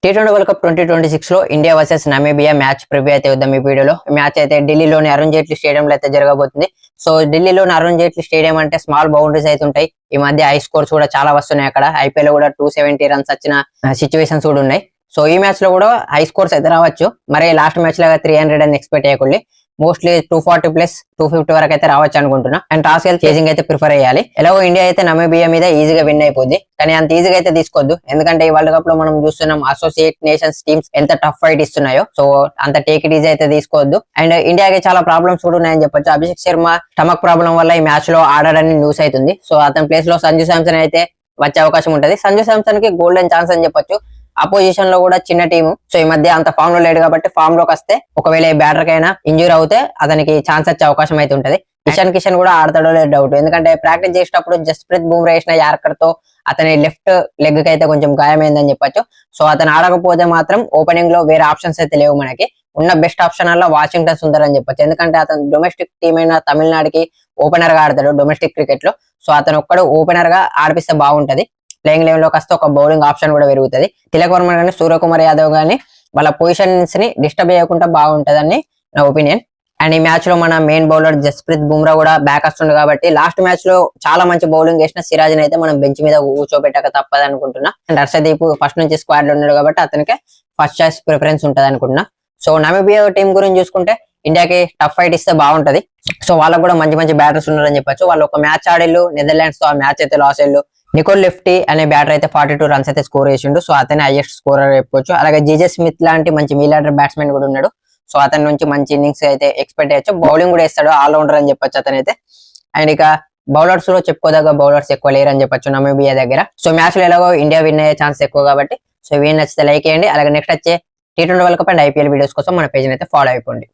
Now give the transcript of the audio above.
T20 world cup 2026 లో India versus Namibia match preview అయితే వద్దాం ఈ వీడియోలో. మ్యాచ్ అయితే ఢిల్లీలోని అరుణ్ జైట్లీ స్టేడియంలో అయితే జరగబోతుంది. సో ఢిల్లీలోని అరుణ్ జైట్లీ స్టేడియం అంటే స్మాల్ బౌండరీస్ అయితే ఉంటాయి. ఈ మధ్య హై స్కోర్స్ కూడా చాలా వస్తున్నాయి. అక్కడ ఐపీఎల్ కూడా 270 రన్స్ వచ్చిన సిచ్యువేషన్స్ కూడా ఉన్నాయి. సో ఈ మ్యాచ్ లో కూడా హై స్కోర్స్ అయితే రావచ్చు. మరి లాస్ట్ మ్యాచ్ లాగా 300 అని ఎక్స్పెక్ట్ చేయకూడదు. మోస్ట్లీ 240 ప్లస్ 250 వరకు అయితే రావచ్చు అనుకుంటున్నా. అండ్ టాస్ చేసింగ్ అయితే ప్రిఫర్ చేయాలి. ఎలాగో ఇండియా అయితే నమీబియా మీద ఈజీగా విన్ అయిపోద్ది, కానీ అంత ఈజీగా అయితే తీసుకోవద్దు. ఎందుకంటే ఈ వరల్డ్ కప్ లో మనం చూస్తున్నాం అసోసియేట్ నేషన్స్ టీమ్స్ ఎంత టఫ్ ఫైట్ ఇస్తున్నాయో. సో అంత టేక్ ఇట్ ఈజీ అయితే తీసుకోవద్దు. అండ్ ఇండియాకి చాలా ప్రాబ్లమ్స్ కూడా ఉన్నాయని చెప్పొచ్చు. అభిషేక్ శర్మ స్టమక్ ప్రాబ్లం వల్ల ఈ మ్యాచ్ లో ఆడాడని న్యూస్ అవుతుంది. సో అతని ప్లేస్ లో సంజు శాంసన్ అయితే వచ్చే అవకాశం ఉంటది. సంజు శాంసన్ కి గోల్డెన్ ఛాన్స్ అని చెప్పొచ్చు. అపోజిషన్ లో కూడా చిన్న టీము, సో ఈ మధ్య అంత ఫామ్ లో లేడు కాబట్టి ఫామ్ లోకి వస్తే ఒకవేళ బ్యాటర్ కైనా ఇంజూర్ అవుతే అతనికి ఛాన్స్ వచ్చే అవకాశం అయితే ఉంటది. ఇషాన్ కిషన్ కూడా ఆడతాడో లేదు డౌట్. ఎందుకంటే ప్రాక్టీస్ చేసేటప్పుడు జస్ప్రీత్ బుమ్రా వేసిన యార్కర్ తో అతని లెఫ్ట్ లెగ్ కి అయితే కొంచెం గాయమైందని చెప్పొచ్చు. సో అతను ఆడకపోతే మాత్రం ఓపెనింగ్ లో వేరే ఆప్షన్స్ అయితే లేవు మనకి. ఉన్న బెస్ట్ ఆప్షన్ అలా వాషింగ్టన్ సుందర్ అని చెప్పొచ్చు. ఎందుకంటే అతను డొమెస్టిక్ టీమ్ అయిన తమిళనాడుకి ఓపెనర్ గా ఆడతాడు డొమెస్టిక్ క్రికెట్ లో. సో అతను ఒక్కడు ఓపెనర్ గా ఆడిపిస్తే బాగుంటది. ప్లేయింగ్ లెవెల్ లోకి వస్తే ఒక బౌలింగ్ ఆప్షన్ కూడా పెరుగుతుంది. తిలక్ వర్మ కానీ సూర్యకుమార్ యాదవ్ గానీ వాళ్ళ పొజిషన్స్ ని డిస్టర్బ్ చేయకుండా బాగుంటదని నా ఒపీనియన్. అండ్ ఈ మ్యాచ్ లో మన మెయిన్ బౌలర్ జస్ప్రీత్ బుమ్రా కూడా బ్యాక్ వస్తుంది కాబట్టి లాస్ట్ మ్యాచ్ లో చాలా మంచి బౌలింగ్ వేసిన సిరాజ్ అయితే మనం బెంచ్ మీద కూర్చోబెట్టక తప్పదు అనుకుంటున్నా. అండ్ హర్షదీప్ ఫస్ట్ నుంచి స్క్వాడ్ లో ఉన్నాడు కాబట్టి అతనికి ఫస్ట్ చాయిస్ ప్రిఫరెన్స్ ఉంటది అనుకుంటున్నా. సో నమీబియా టీం గురించి చూసుకుంటే ఇండియాకి టఫ్ ఫైట్ ఇస్తే బాగుంటది. సో వాళ్ళకు కూడా మంచి మంచి బ్యాటర్స్ ఉన్నారని చెప్పొచ్చు. వాళ్ళు ఒక మ్యాచ్ ఆడిల్లు నెదర్లాండ్స్ తో, ఆ మ్యాచ్ అయితే లాస్ అయ్యారు. నికోల్ లెఫ్టీ అనే బ్యాటర్ అయితే 42 రన్స్ అయితే స్కోర్ చేసిండు. సో అతనే హైయెస్ట్ స్కోరర్ చెప్పుకోవచ్చు. అలాగే జీజే స్మిత్ లాంటి మంచి మిడిల్ ఆర్డర్ బ్యాట్స్మెన్ కూడా ఉన్నాడు. సో అతని నుంచి మంచి ఇన్నింగ్స్ అయితే ఎక్స్పెక్ట్ చేయొచ్చు. బౌలింగ్ కూడా వేస్తాడు, ఆల్రౌండర్ అని చెప్పొచ్చు అతనైతే. అండ్ ఇక బౌలర్స్ లో చెప్పుకోదగ్గ బౌలర్స్ ఎక్కువ లేరు అని చెప్పొచ్చు నమీబియా దగ్గర. సో మ్యాచ్ లో ఎలాగో ఇండియా విన్ అయ్యే ఛాన్స్ ఎక్కువ కాబట్టి సో వీన్ నచ్చితే లైక్ చేయండి. అలాగే నెక్స్ట్ వచ్చే T20 world cup and IPL videos కోసం మన పేజ్ అయితే ఫాలో అయిపోండి.